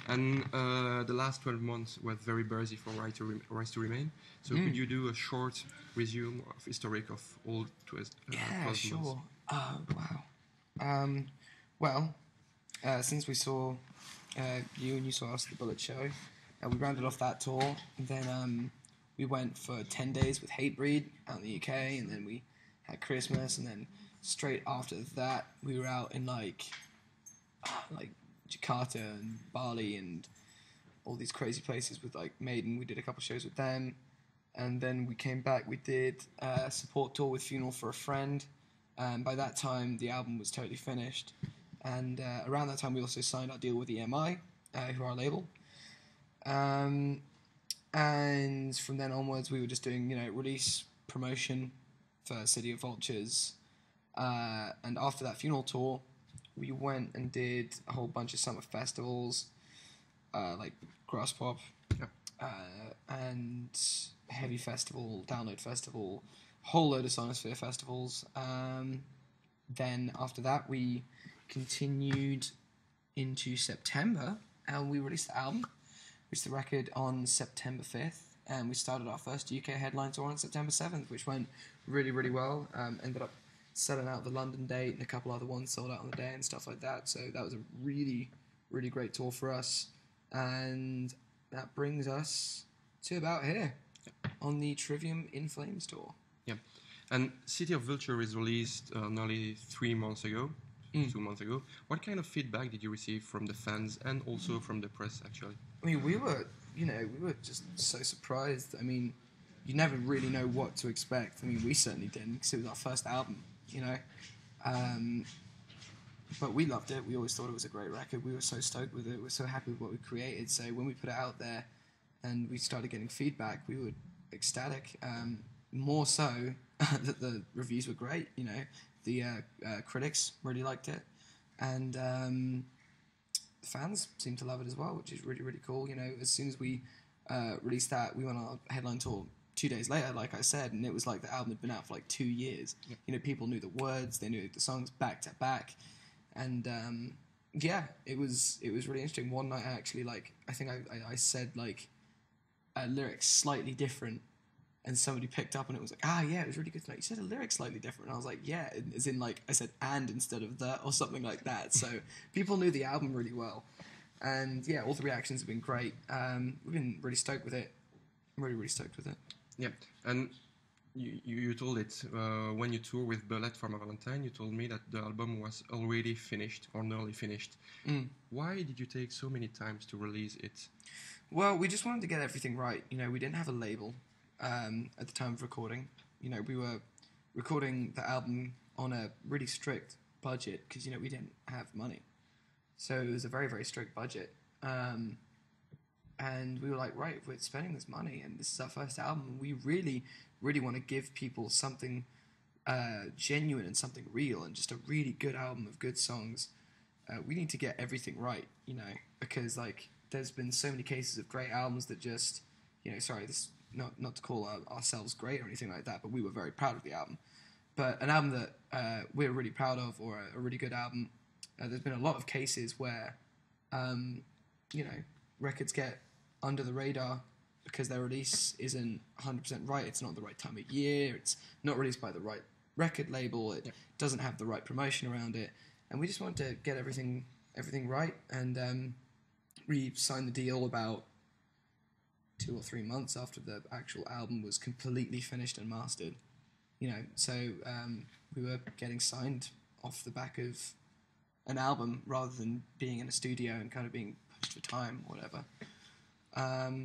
And the last 12 months were very busy for Rise to Remain. So could you do a short resume of historic of all 12 Yeah, sure. months? Wow. Well, since we saw you and you saw us at the Bullet Show, we rounded off that tour. And then we went for 10 days with Hatebreed out in the UK, and then we had Christmas, and then straight after that we were out in like Jakarta and Bali and all these crazy places with like Maiden. We did a couple shows with them, and then we came back. We did a support tour with Funeral for a Friend. By that time, the album was totally finished, and around that time, we also signed our deal with EMI, who are our label. And from then onwards, we were just doing release promotion for City of Vultures, and after that Funeral tour, we went and did a whole bunch of summer festivals, like Grass Pop, and Heavy Festival, Download Festival, whole load of Sonosphere festivals. Then after that, we continued into September, and we released the album. We released the record on September 5th, and we started our first UK headline tour on September 7th, which went really, really well. Ended up selling out the London date, and a couple other ones sold out on the day and stuff like that. So that was a really, really great tour for us. And that brings us to about here on the Trivium in Flames tour. Yeah. And City of Vulture is released nearly 3 months ago, 2 months ago. What kind of feedback did you receive from the fans and also from the press, actually? I mean, we were just so surprised. I mean, you never really know what to expect. I mean, we certainly didn't, because it was our first album, But we loved it. We always thought it was a great record. We were so stoked with it. We were so happy with what we created. So when we put it out there and we started getting feedback, we were ecstatic. More so that the reviews were great. The critics really liked it, and the fans seemed to love it as well, which is really, really cool. As soon as we released that, we went on our headline tour 2 days later, like I said, and it was like the album had been out for like 2 years. Yep. People knew the words, they knew the songs back to back, and it was really interesting. One night, I think I said like lyrics slightly different, and somebody picked up and it was like, it was really good tonight. You said a lyric slightly different, and I was like, yeah, as in like I said and instead of the or something like that. So people knew the album really well, and all the reactions have been great. We've been really stoked with it. Really, really stoked with it. Yeah, and you told it when you toured with Bullet for My Valentine. You told me that the album was already finished or nearly finished. Why did you take so many times to release it? Well, we just wanted to get everything right. We didn't have a label at the time of recording. We were recording the album on a really strict budget because we didn't have money, so it was a very, very strict budget. And we were like, right, if we're spending this money and this is our first album, we really, really want to give people something genuine and something real and just a really good album of good songs. We need to get everything right, because like there's been so many cases of great albums that just, this not to call ourselves great or anything like that, but we were very proud of the album. But an album that we're really proud of, or a really good album, there's been a lot of cases where, records get under the radar because their release isn't 100% right. It's not the right time of year. It's not released by the right record label. It doesn't have the right promotion around it. And we just wanted to get everything right. And we signed the deal about 2 or 3 months after the actual album was completely finished and mastered. So we were getting signed off the back of an album rather than being in a studio and kind of being pushed for time or whatever.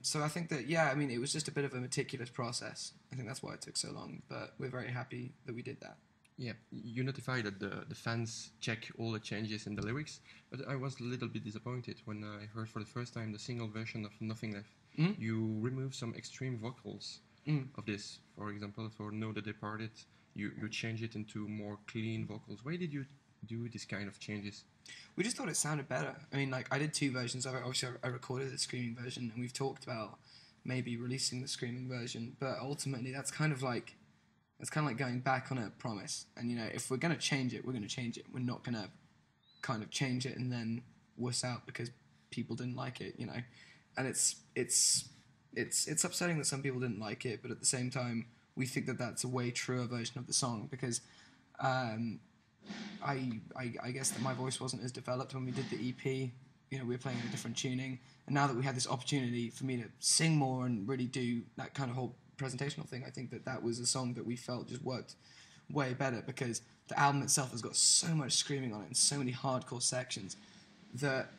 So I think that, it was just a bit of a meticulous process. I think that's why it took so long, but we're very happy that we did that. Yeah, you notified that the fans check all the changes in the lyrics, but I was a little bit disappointed when I heard for the first time the single version of Nothing Left. You removed some extreme vocals of this. For example, for Know the Departed, you change it into more clean vocals. Why did you do this kind of changes? We just thought it sounded better. I mean, like, I did 2 versions of it. Obviously, I recorded the screaming version, and we've talked about maybe releasing the screaming version, but ultimately that's kind of like going back on a promise. And, if we're going to change it, we're going to change it. We're not going to kind of change it and then wuss out because people didn't like it, you know, and it's upsetting that some people didn't like it, but at the same time, we think that that's a way truer version of the song because I guess that my voice wasn't as developed when we did the EP. You know, we were playing a different tuning, and now that we had this opportunity for me to sing more and really do that kind of whole presentational thing, I think that that was a song that we felt just worked way better because the album itself has got so much screaming on it and so many hardcore sections that,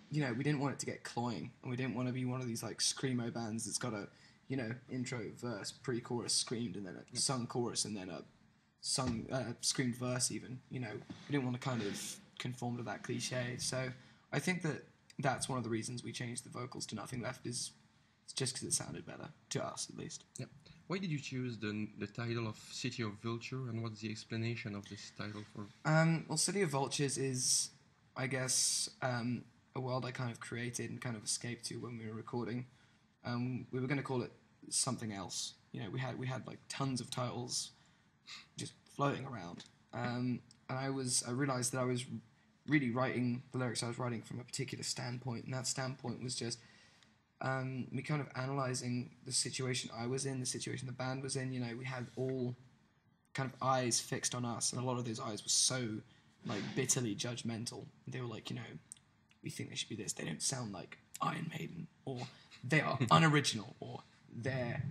you know, we didn't want it to get cloying, and we didn't want to be one of these like screamo bands that's got a, you know, intro, verse, pre-chorus, screamed, and then a sung chorus, and then a screamed verse even. You know, we didn't want to kind of conform to that cliche. So I think that that's one of the reasons we changed the vocals to Nothing Left is just because it sounded better, to us at least. Yeah. Why did you choose the title of City of Vulture, and what's the explanation of this title for? Well, City of Vultures is, I guess, a world I kind of created and kind of escaped to when we were recording. We were going to call it something else. You know, we had like tons of titles just floating around. And I realized that I was really writing the lyrics I was writing from a particular standpoint, and that standpoint was just me kind of analyzing the situation I was in, the situation the band was in. You know, we had all kind of eyes fixed on us, and a lot of those eyes were so like bitterly judgmental. They were like, you know, we think they should be this. They don't sound like Iron Maiden, or they are unoriginal, or they're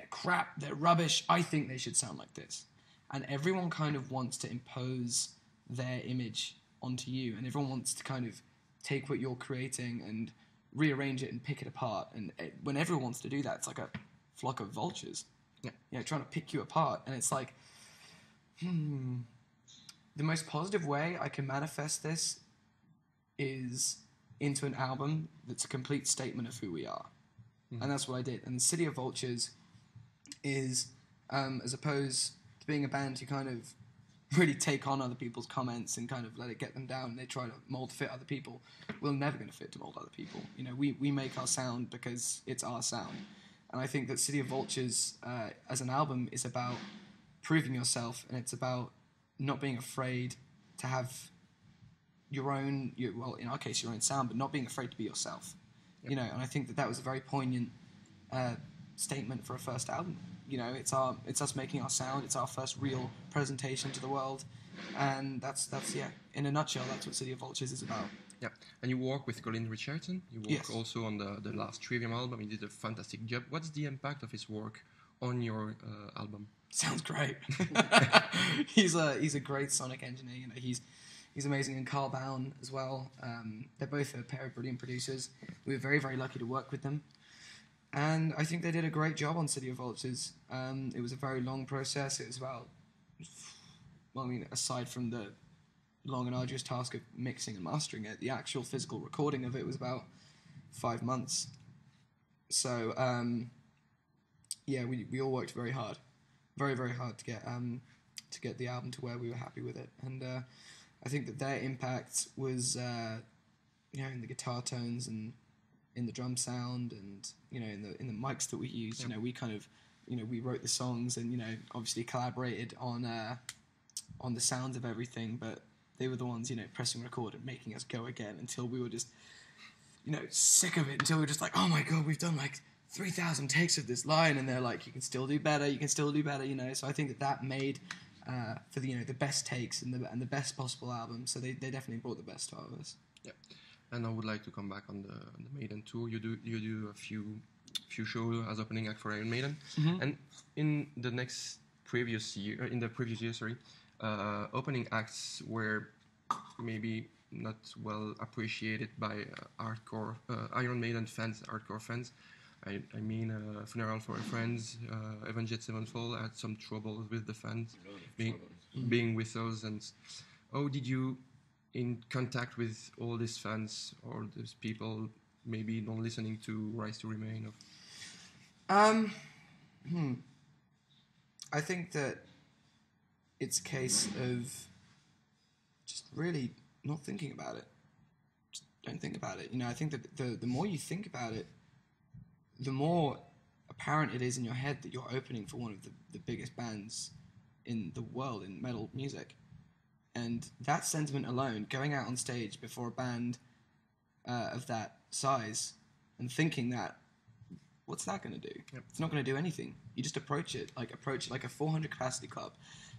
crap, they're rubbish. I think they should sound like this. And everyone kind of wants to impose their image onto you, and everyone wants to kind of take what you're creating and rearrange it and pick it apart. And when everyone wants to do that, it's like a flock of vultures, you know, trying to pick you apart. And it's like, the most positive way I can manifest this is into an album that's a complete statement of who we are. And that's what I did. And City of Vultures is, as opposed to being a band who kind of really take on other people's comments and kind of let it get them down, and they try to mold fit other people, we're never going to fit to mold other people. You know, we make our sound because it's our sound. And I think that City of Vultures, as an album, is about proving yourself, and it's about not being afraid to have your own, well, in our case, your own sound, but not being afraid to be yourself. Yep. You know, and I think that was a very poignant statement for a first album. You know, it's us making our sound. It's our first real presentation to the world, and that's in a nutshell, that's what City of Vultures is about. Yeah, and you work with Colin Richardson. You work also on the last Trivium album. He did a fantastic job. What's the impact of his work on your album? Sounds great. He's a great sonic engineer. You know, he's amazing, and Carl Baum as well. They're both a pair of brilliant producers. We were very, very lucky to work with them. And I think they did a great job on City of Vultures. It was a very long process. It was about, well, I mean, aside from the long and arduous task of mixing and mastering it, the actual physical recording of it was about 5 months. So, we all worked very hard. Very, very hard to get the album to where we were happy with it. And I think that their impact was, in the guitar tones and in the drum sound, and in the mics that we used. Yep. We kind of, we wrote the songs, and obviously collaborated on the sounds of everything. But they were the ones, pressing record and making us go again until we were just, sick of it. Until we were just like, oh my god, we've done like 3,000 takes of this line, and they're like, you can still do better. You can still do better. So I think that made for the the best takes and the best possible album. So they definitely brought the best out of us. Yeah. And I would like to come back on the Maiden tour. You do a few shows as opening act for Iron Maiden, and in the previous year, opening acts were maybe not well appreciated by hardcore Iron Maiden fans, hardcore fans. I mean, Funeral for a Friend, Avenged Sevenfold had some trouble with the fans being with us. And how did you in contact with all these fans or these people maybe not listening to Rise to Remain? I think that it's a case of just really not thinking about it. Just don't think about it. I think that the more you think about it, the more apparent it is in your head that you're opening for one of the biggest bands in the world in metal music. And that sentiment alone, going out on stage before a band of that size and thinking that, what's that going to do? Yep. It's not going to do anything. You just approach it like a 400 capacity club.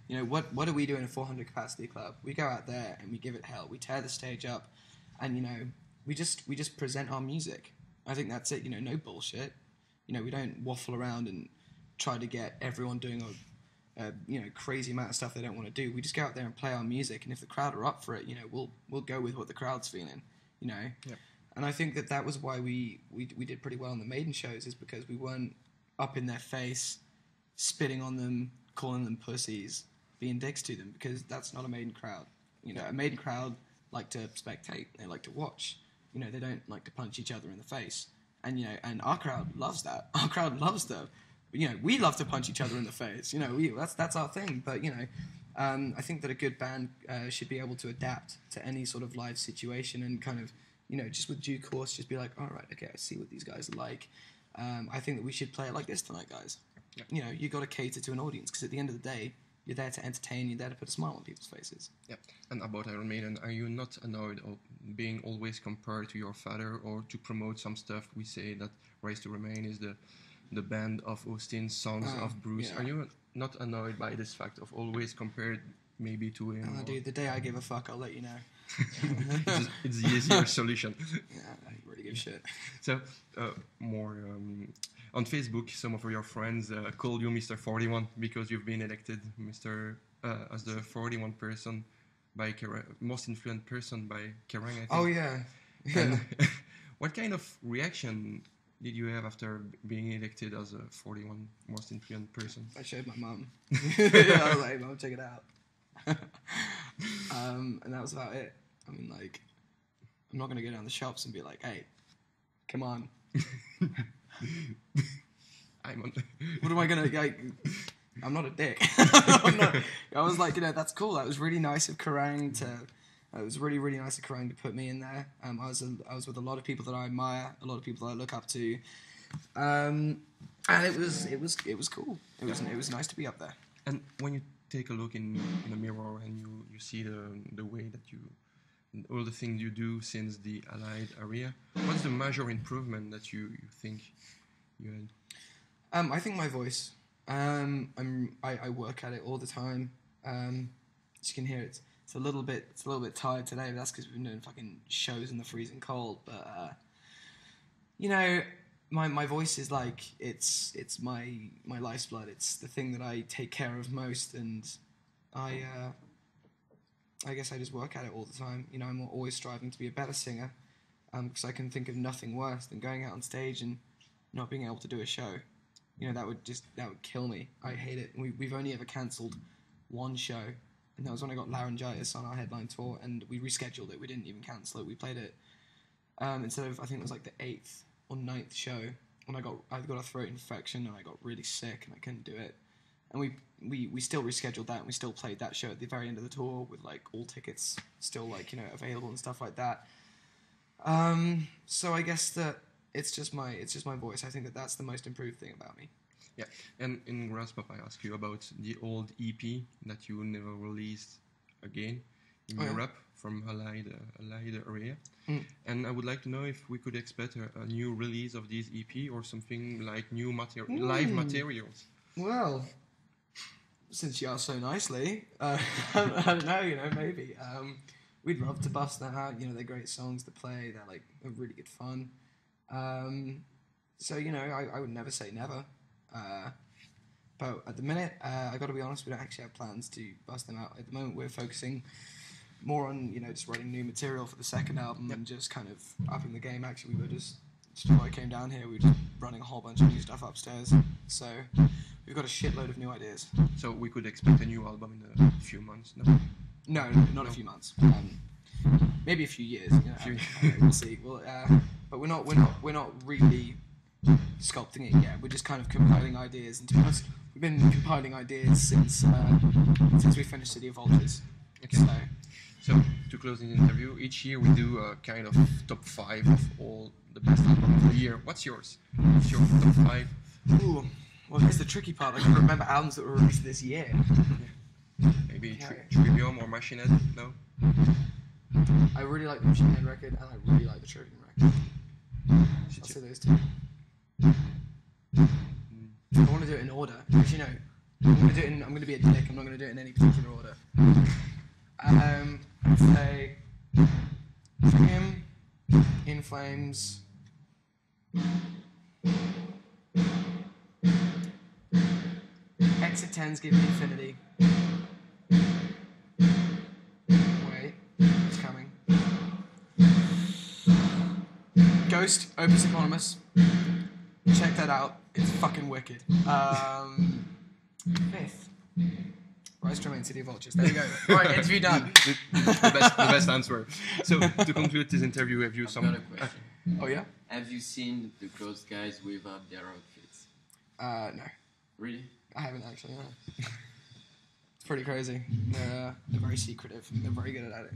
You know, what do we do in a 400 capacity club? We go out there and we give it hell. We tear the stage up, and you know, we just present our music. I think that's it. You know, no bullshit. You know, we don't waffle around and try to get everyone doing a you know, crazy amount of stuff they don't want to do. We just go out there and play our music, and if the crowd are up for it, you know, we'll go with what the crowd's feeling. You know. Yep. And I think that was why we did pretty well in the Maiden shows, is because we weren't up in their face, spitting on them, calling them pussies, being dicks to them, because that's not a Maiden crowd. You know, a Maiden crowd like to spectate, they like to watch. You know, they don't like to punch each other in the face. And, you know, and our crowd loves that. Our crowd loves that. You know, we love to punch each other in the face. You know, that's our thing. But, you know, I think that a good band should be able to adapt to any sort of live situation and kind of, you know, just with due course, just be like, all right, okay, I see what these guys are like. I think that we should play it like this tonight, guys. Yeah. You know, you got to cater to an audience, because at the end of the day, you're there to entertain, you're there to put a smile on people's faces. Yeah. And about Iron Maiden, are you not annoyed of being always compared to your father, or to promote some stuff? We say that Rise to Remain is the band of Austin, songs of Bruce. Yeah. Are you not annoyed by this fact of always compared maybe to him? Dude, the day I give a fuck, I'll let you know. It's the easier solution. Yeah, I really give a shit. So, more on Facebook, some of your friends call you Mr. 41 because you've been elected as the 41 person by most influential person by Kerrang, I think. Oh yeah. What kind of reaction did you have after being elected as a 41 most influential person? I showed my mum. I was like, "Mum, check it out." And that was about it. I mean, like, I'm not gonna go down the shops and be like, "Hey, come on." What am I gonna like? I'm not a dick. I was like, you know, that's cool. That was really nice of Kerrang to. It was really, really nice of Kerrang to put me in there. I was with a lot of people that I admire, a lot of people that I look up to, and it was cool. It was nice to be up there. And when you take a look in the mirror and you see the way that you, all the things you do since the Allied area, what's the major improvement that you think you had? I think my voice. I work at it all the time. As you can hear, it's a little bit tired today, but that's because we've been doing fucking shows in the freezing cold. But you know, my voice is like it's my lifeblood. It's the thing that I take care of most, and I guess I just work at it all the time. You know, I'm always striving to be a better singer, because I can think of nothing worse than going out on stage and not being able to do a show. You know, that would kill me. I hate it. We've only ever cancelled one show, and that was when I got laryngitis on our headline tour, and we rescheduled it. We didn't even cancel it. We played it instead of, I think it was like the 8th or 9th show, when I got a throat infection and I got really sick and I couldn't do it. And we still rescheduled that, and we still played that show at the very end of the tour with like all tickets still like, you know, available and stuff like that. So I guess that it's just my voice. I think that that's the most improved thing about me. Yeah, and in Grasp Up, I asked you about the old EP that you never released again in Europe from Allied area. Mm. And I would like to know if we could expect a new release of this EP or something like new live materials. Well, since you asked so nicely, I don't know, you know, maybe. We'd love to bust that out. You know, they're great songs to play. They're really good fun. So, you know, I would never say never. But at the minute, I got to be honest, we don't actually have plans to bust them out. At the moment, we're focusing more on, you know, just writing new material for the second album and just kind of upping the game. Actually, we were just before I came down here, we were just running a whole bunch of new stuff upstairs. So we've got a shitload of new ideas. So we could expect a new album in a few months, no? No, not a few months. Maybe a few years. You know, we'll see. Well, but we're not really sculpting it yet. We're just kind of compiling ideas. And to be honest, we've been compiling ideas since we finished City of Vultures. Okay. So to close the interview, each year we do a kind of top 5 of all the best albums of the year. What's yours? What's your top 5? Ooh, well, here's the tricky part. I can't remember albums that were released this year. Maybe Trivium or Machinette? No. I really like the Machine Head record, and I really like the Trojan record. I'll say those two. I want to do it in order, because you know, I'm going to be a dick. I'm not going to do it in any particular order. I'd say for him, In Flames. Exit 10's Give Me Infinity. Wait, it's coming. Ghost, Opus Eponymous. Check that out. It's fucking wicked. Fifth. Rise Tremaine, City of Vultures. There you go. Right, interview done. the best answer. So, to conclude this interview, have you I've got a question. Oh, yeah? Have you seen the Ghost guys without their outfits? No. Really? I haven't actually, no. It's pretty crazy. They're very secretive. They're very good at it.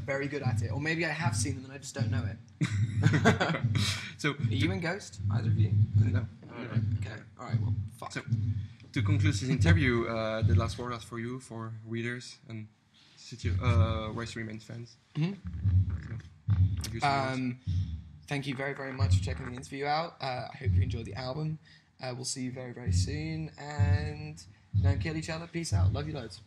Very good at it. Or maybe I have seen them and I just don't know it. So, Are you in Ghost? Either of you? no. Okay. Alright, well, fuck. So, to conclude this interview, the last word is for you, for readers and City West Remains fans. Mm-hmm. So, have you some words? Thank you very, very much for checking the interview out. I hope you enjoyed the album. We'll see you very, very soon. And don't kill each other. Peace out. Love you loads.